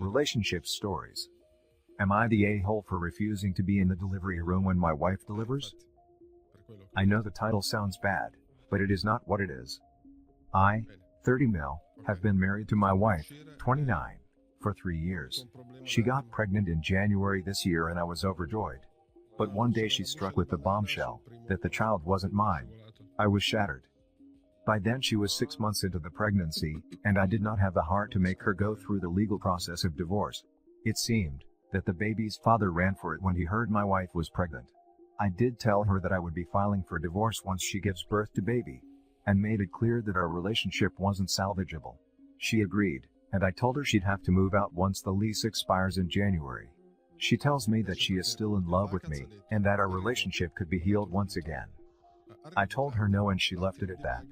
Relationship stories. Am I the a-hole for refusing to be in the delivery room when my wife delivers? I know the title sounds bad, but it is not what it is. I, 30 male, have been married to my wife, 29, for 3 years. She got pregnant in January this year and I was overjoyed. But one day she struck with the bombshell that the child wasn't mine. I was shattered. By then she was 6 months into the pregnancy, and I did not have the heart to make her go through the legal process of divorce. It seemed that the baby's father ran for it when he heard my wife was pregnant. I did tell her that I would be filing for divorce once she gives birth to baby, and made it clear that our relationship wasn't salvageable. She agreed, and I told her she'd have to move out once the lease expires in January. She tells me that she is still in love with me, and that our relationship could be healed once again. I told her no and she left it at that.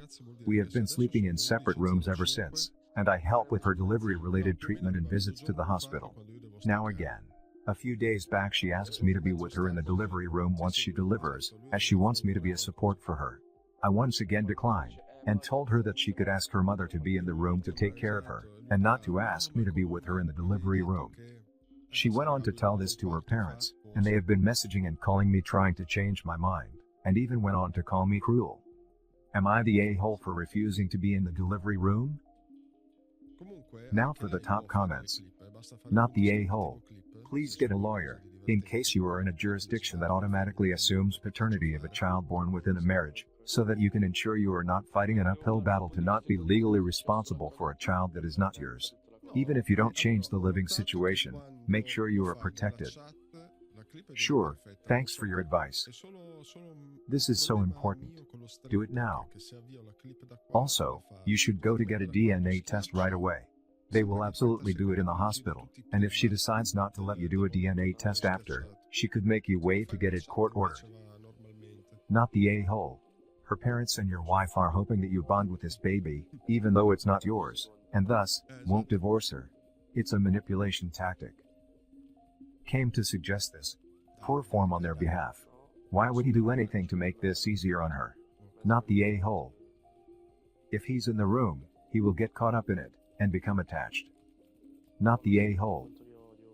We have been sleeping in separate rooms ever since, and I help with her delivery-related treatment and visits to the hospital. Now again, a few days back she asks me to be with her in the delivery room once she delivers, as she wants me to be a support for her. I once again declined, and told her that she could ask her mother to be in the room to take care of her, and not to ask me to be with her in the delivery room. She went on to tell this to her parents, and they have been messaging and calling me trying to change my mind, and even went on to call me cruel. Am I the a-hole for refusing to be in the delivery room? Now for the top comments. Not the a-hole. Please get a lawyer, in case you are in a jurisdiction that automatically assumes paternity of a child born within a marriage, so that you can ensure you are not fighting an uphill battle to not be legally responsible for a child that is not yours. Even if you don't change the living situation, make sure you are protected. Sure, thanks for your advice. This is so important. Do it now. Also, you should go to get a DNA test right away. They will absolutely do it in the hospital, and if she decides not to let you do a DNA test after, she could make you wait to get it court-ordered. Not the a-hole. Her parents and your wife are hoping that you bond with this baby, even though it's not yours, and thus, won't divorce her. It's a manipulation tactic. Came to suggest this. Poor form on their behalf. Why would he do anything to make this easier on her? Not the a-hole. If he's in the room, he will get caught up in it, and become attached. Not the a-hole.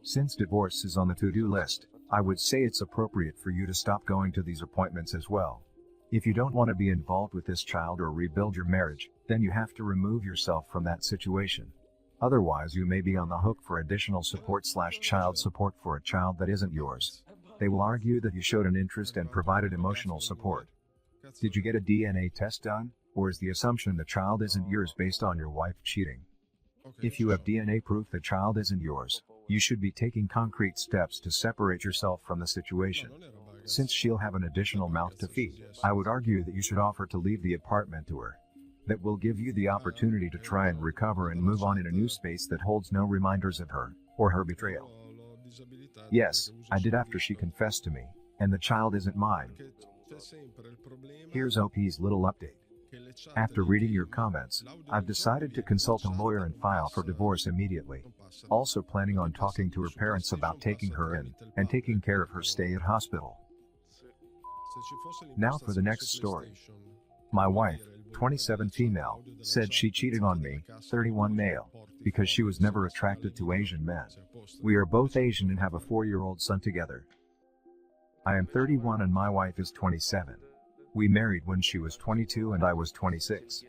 Since divorce is on the to-do list, I would say it's appropriate for you to stop going to these appointments as well. If you don't want to be involved with this child or rebuild your marriage, then you have to remove yourself from that situation. Otherwise you may be on the hook for additional support/child support for a child that isn't yours. They will argue that you showed an interest and provided emotional support. Did you get a DNA test done, or is the assumption the child isn't yours based on your wife cheating? If you have DNA proof the child isn't yours, you should be taking concrete steps to separate yourself from the situation. Since she'll have an additional mouth to feed, I would argue that you should offer to leave the apartment to her. That will give you the opportunity to try and recover and move on in a new space that holds no reminders of her, or her betrayal. Yes, I did after she confessed to me, and the child isn't mine. Here's OP's little update. After reading your comments, I've decided to consult a lawyer and file for divorce immediately. Also planning on talking to her parents about taking her in, and taking care of her stay at hospital. Now for the next story. My wife, 27 female, said she cheated on me, 31 male, because she was never attracted to Asian men. We are both Asian and have a 4-year-old son together. I am 31 and my wife is 27. We married when she was 22 and I was 26.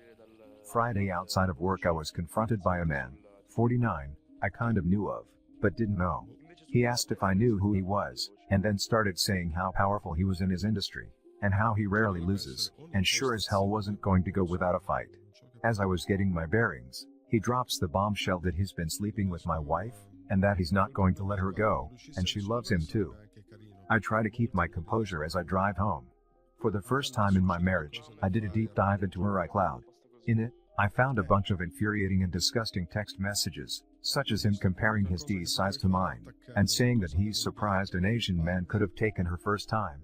Friday outside of work I was confronted by a man, 49, I kind of knew of, but didn't know. He asked if I knew who he was, and then started saying how powerful he was in his industry, and how he rarely loses, and sure as hell wasn't going to go without a fight. As I was getting my bearings, he drops the bombshell that he's been sleeping with my wife, and that he's not going to let her go, and she loves him too. I try to keep my composure as I drive home. For the first time in my marriage, I did a deep dive into her iCloud. In it, I found a bunch of infuriating and disgusting text messages, such as him comparing his D size to mine, and saying that he's surprised an Asian man could have taken her first time.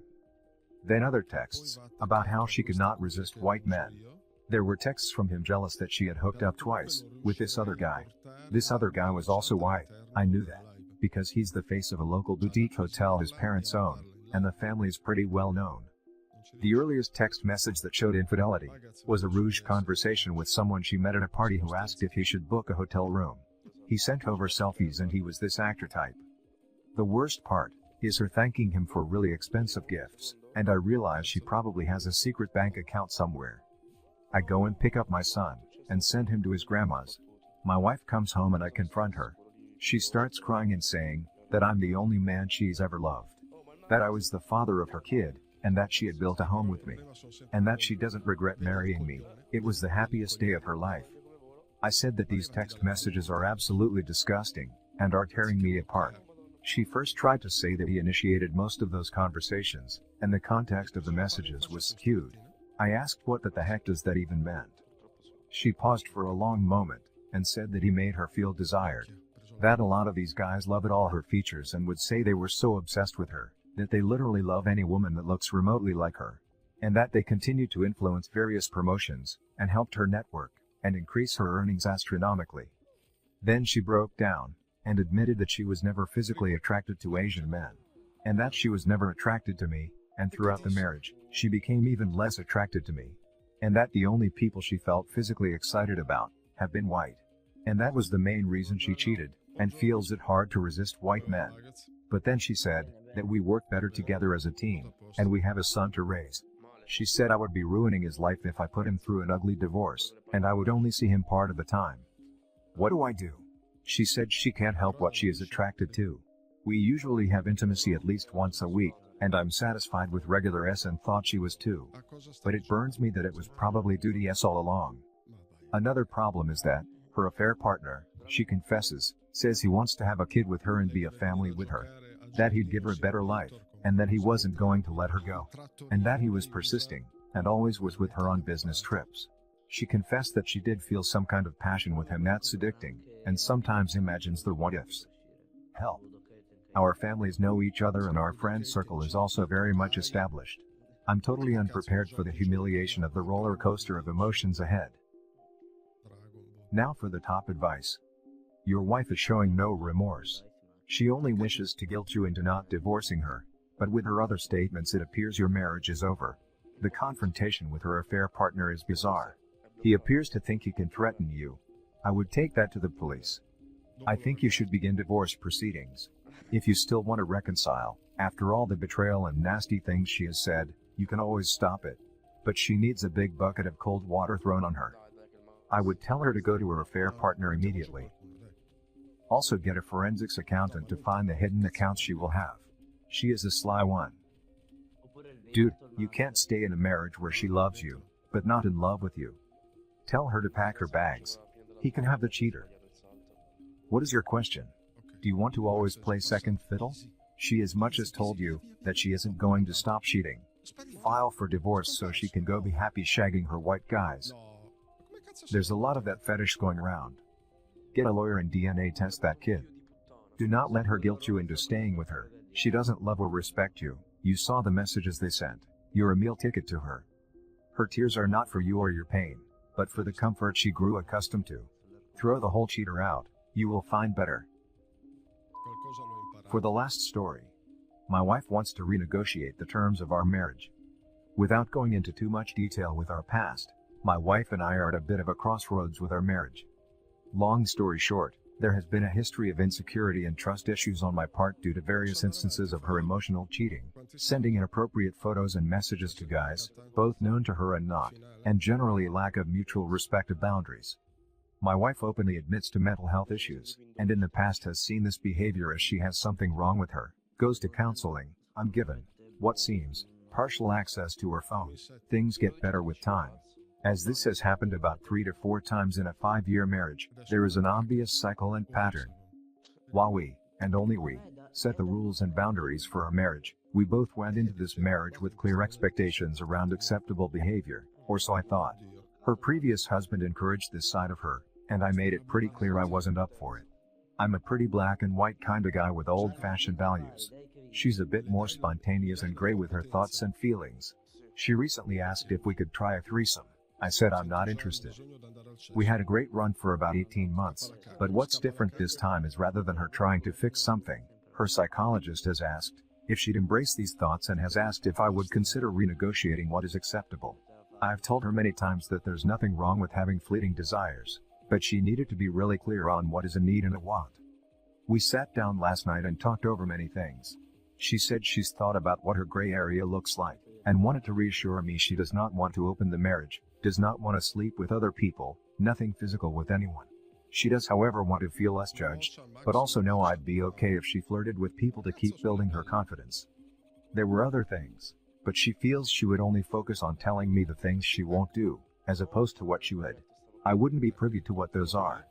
Then other texts, about how she could not resist white men. There were texts from him jealous that she had hooked up twice, with this other guy. This other guy was also white, I knew that, because he's the face of a local boutique hotel his parents own, and the family is pretty well known. The earliest text message that showed infidelity was a Rouge conversation with someone she met at a party who asked if he should book a hotel room. He sent over selfies and he was this actor type. The worst part is her thanking him for really expensive gifts, and I realize she probably has a secret bank account somewhere. I go and pick up my son and send him to his grandma's. My wife comes home and I confront her. She starts crying and saying that I'm the only man she's ever loved, that I was the father of her kid, and that she had built a home with me, and that she doesn't regret marrying me. It was the happiest day of her life. I said that these text messages are absolutely disgusting and are tearing me apart. She first tried to say that he initiated most of those conversations, and the context of the messages was skewed. I asked what the heck does that even meant. She paused for a long moment and said that he made her feel desired, that a lot of these guys love at all her features and would say they were so obsessed with her that they literally love any woman that looks remotely like her, and that they continued to influence various promotions and helped her network and increase her earnings astronomically. Then she broke down and admitted that she was never physically attracted to Asian men, and that she was never attracted to me, and throughout the marriage, she became even less attracted to me, and that the only people she felt physically excited about have been white, and that was the main reason she cheated, and feels it hard to resist white men. But then she said that we work better together as a team, and we have a son to raise. She said I would be ruining his life if I put him through an ugly divorce, and I would only see him part of the time. What do I do? She said she can't help what she is attracted to. We usually have intimacy at least once a week, and I'm satisfied with regular S and thought she was too. But it burns me that it was probably due to yes all along. Another problem is that her affair partner, she confesses, says he wants to have a kid with her and be a family with her, that he'd give her a better life, and that he wasn't going to let her go, and that he was persisting, and always was with her on business trips. She confessed that she did feel some kind of passion with him that's addicting, and sometimes imagines the what-ifs. Hell. Our families know each other and our friend circle is also very much established. I'm totally unprepared for the humiliation of the roller coaster of emotions ahead. Now for the top advice. Your wife is showing no remorse. She only wishes to guilt you into not divorcing her, but with her other statements it appears your marriage is over. The confrontation with her affair partner is bizarre. He appears to think he can threaten you. I would take that to the police. I think you should begin divorce proceedings. If you still want to reconcile, after all the betrayal and nasty things she has said, you can always stop it. But she needs a big bucket of cold water thrown on her. I would tell her to go to her affair partner immediately. Also get a forensics accountant to find the hidden accounts she will have. She is a sly one. Dude, you can't stay in a marriage where she loves you, but not in love with you. Tell her to pack her bags. He can have the cheater. What is your question? Do you want to always play second fiddle? She as much as told you that she isn't going to stop cheating. File for divorce so she can go be happy shagging her white guys. There's a lot of that fetish going around. Get a lawyer and DNA test that kid. Do not let her guilt you into staying with her. She doesn't love or respect you. You saw the messages they sent. You're a meal ticket to her. Her tears are not for you or your pain, but for the comfort she grew accustomed to. Throw the whole cheater out. You will find better. For the last story. My wife wants to renegotiate the terms of our marriage. Without going into too much detail with our past, my wife and I are at a bit of a crossroads with our marriage. Long story short, there has been a history of insecurity and trust issues on my part due to various instances of her emotional cheating, sending inappropriate photos and messages to guys, both known to her and not, and generally a lack of mutual respect of boundaries. My wife openly admits to mental health issues, and in the past has seen this behavior as she has something wrong with her, goes to counseling. I'm given what seems partial access to her phone. Things get better with time. As this has happened about 3 to 4 times in a 5-year marriage, there is an obvious cycle and pattern. While we, and only we, set the rules and boundaries for our marriage, we both went into this marriage with clear expectations around acceptable behavior, or so I thought. Her previous husband encouraged this side of her, and I made it pretty clear I wasn't up for it. I'm a pretty black and white kind of guy with old-fashioned values. She's a bit more spontaneous and gray with her thoughts and feelings. She recently asked if we could try a threesome. I said I'm not interested. We had a great run for about 18 months, but what's different this time is rather than her trying to fix something, her psychologist has asked if she'd embrace these thoughts and has asked if I would consider renegotiating what is acceptable. I've told her many times that there's nothing wrong with having fleeting desires. but she needed to be really clear on what is a need and a want. We sat down last night and talked over many things. She said she's thought about what her gray area looks like, and wanted to reassure me she does not want to open the marriage, does not want to sleep with other people, nothing physical with anyone. She does however want to feel less judged, but also know I'd be okay if she flirted with people to keep building her confidence. There were other things, but she feels she would only focus on telling me the things she won't do, as opposed to what she would. I wouldn't be privy to what those are.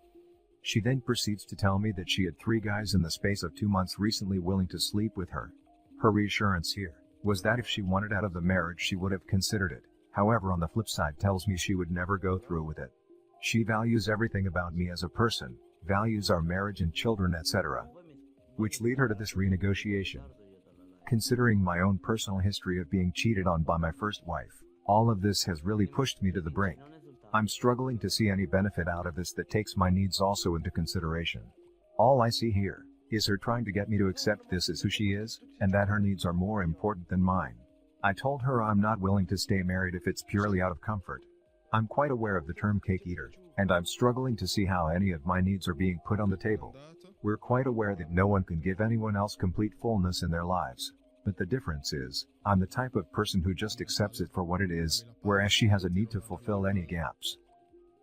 She then proceeds to tell me that she had 3 guys in the space of 2 months recently willing to sleep with her. Her reassurance here was that if she wanted out of the marriage she would have considered it, however on the flip side tells me she would never go through with it. She values everything about me as a person, values our marriage and children etc. Which lead her to this renegotiation. Considering my own personal history of being cheated on by my first wife, all of this has really pushed me to the brink. I'm struggling to see any benefit out of this that takes my needs also into consideration. All I see here is her trying to get me to accept this as who she is, and that her needs are more important than mine. I told her I'm not willing to stay married if it's purely out of comfort. I'm quite aware of the term cake eater, and I'm struggling to see how any of my needs are being put on the table. We're quite aware that no one can give anyone else complete fullness in their lives. But the difference is, I'm the type of person who just accepts it for what it is, whereas she has a need to fulfill any gaps.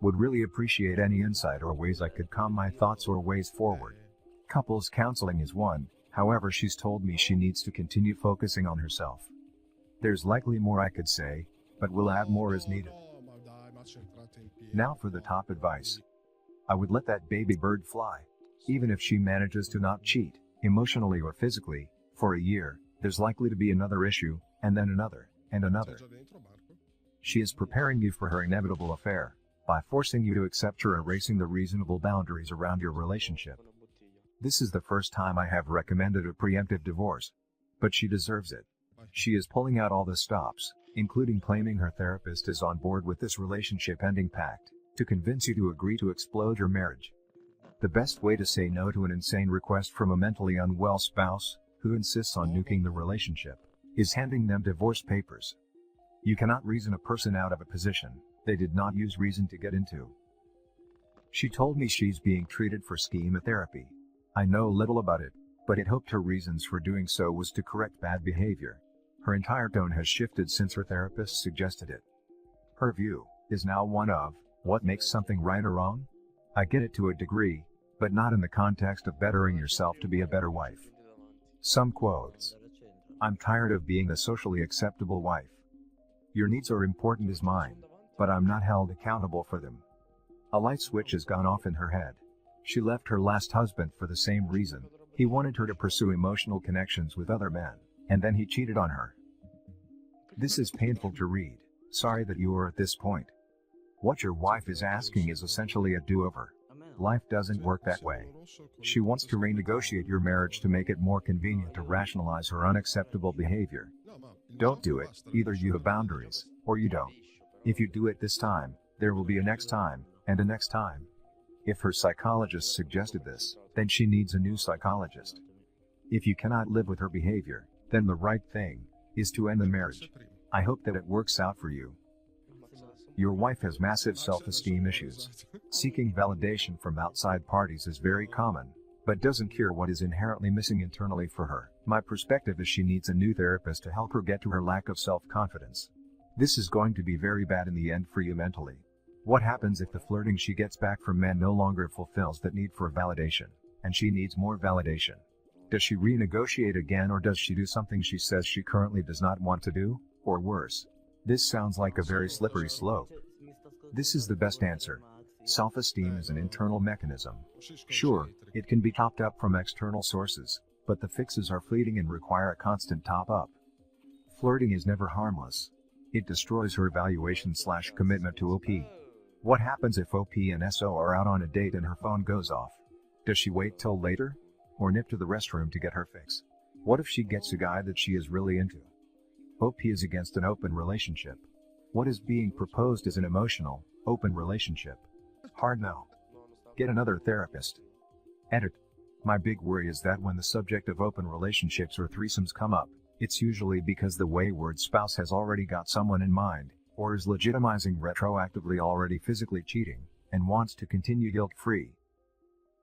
Would really appreciate any insight or ways I could calm my thoughts or ways forward. Couples counseling is one, however she's told me she needs to continue focusing on herself. There's likely more I could say, but we'll add more as needed. Now for the top advice. I would let that baby bird fly. Even if she manages to not cheat, emotionally or physically, for a year, there's likely to be another issue, and then another, and another. She is preparing you for her inevitable affair, by forcing you to accept her erasing the reasonable boundaries around your relationship. This is the first time I have recommended a preemptive divorce. But she deserves it. She is pulling out all the stops, including claiming her therapist is on board with this relationship-ending pact, to convince you to agree to explode your marriage. The best way to say no to an insane request from a mentally unwell spouse, who insists on nuking the relationship, is handing them divorce papers. You cannot reason a person out of a position they did not use reason to get into. She told me she's being treated for schemotherapy. I know little about it, but it hoped her reasons for doing so was to correct bad behavior. Her entire tone has shifted since her therapist suggested it. Her view is now one of, what makes something right or wrong? I get it to a degree, but not in the context of bettering yourself to be a better wife. Some quotes. I'm tired of being a socially acceptable wife. Your needs are important as mine, but I'm not held accountable for them. A light switch has gone off in her head. She left her last husband for the same reason. He wanted her to pursue emotional connections with other men, and then he cheated on her. This is painful to read. Sorry that you are at this point. What your wife is asking is essentially a do-over. Life doesn't work that way. She wants to renegotiate your marriage to make it more convenient to rationalize her unacceptable behavior. Don't do it. Either you have boundaries, or you don't. If you do it this time, there will be a next time, and a next time. If her psychologist suggested this, then she needs a new psychologist. If you cannot live with her behavior, then the right thing is to end the marriage. I hope that it works out for you. Your wife has massive self-esteem issues. Seeking validation from outside parties is very common, but doesn't cure what is inherently missing internally for her. My perspective is she needs a new therapist to help her get to her lack of self-confidence. This is going to be very bad in the end for you mentally. What happens if the flirting she gets back from men no longer fulfills that need for validation, and she needs more validation? Does she renegotiate again, or does she do something she says she currently does not want to do, or worse? This sounds like a very slippery slope. This is the best answer. Self-esteem is an internal mechanism. Sure, it can be topped up from external sources, but the fixes are fleeting and require a constant top-up. Flirting is never harmless. It destroys her evaluation/commitment to OP. What happens if OP and SO are out on a date and her phone goes off? Does she wait till later? Or nip to the restroom to get her fix? What if she gets a guy that she is really into? OP is against an open relationship. What is being proposed is an emotional, open relationship. Hard no. Get another therapist. Edit. My big worry is that when the subject of open relationships or threesomes come up, it's usually because the wayward spouse has already got someone in mind, or is legitimizing retroactively already physically cheating, and wants to continue guilt-free.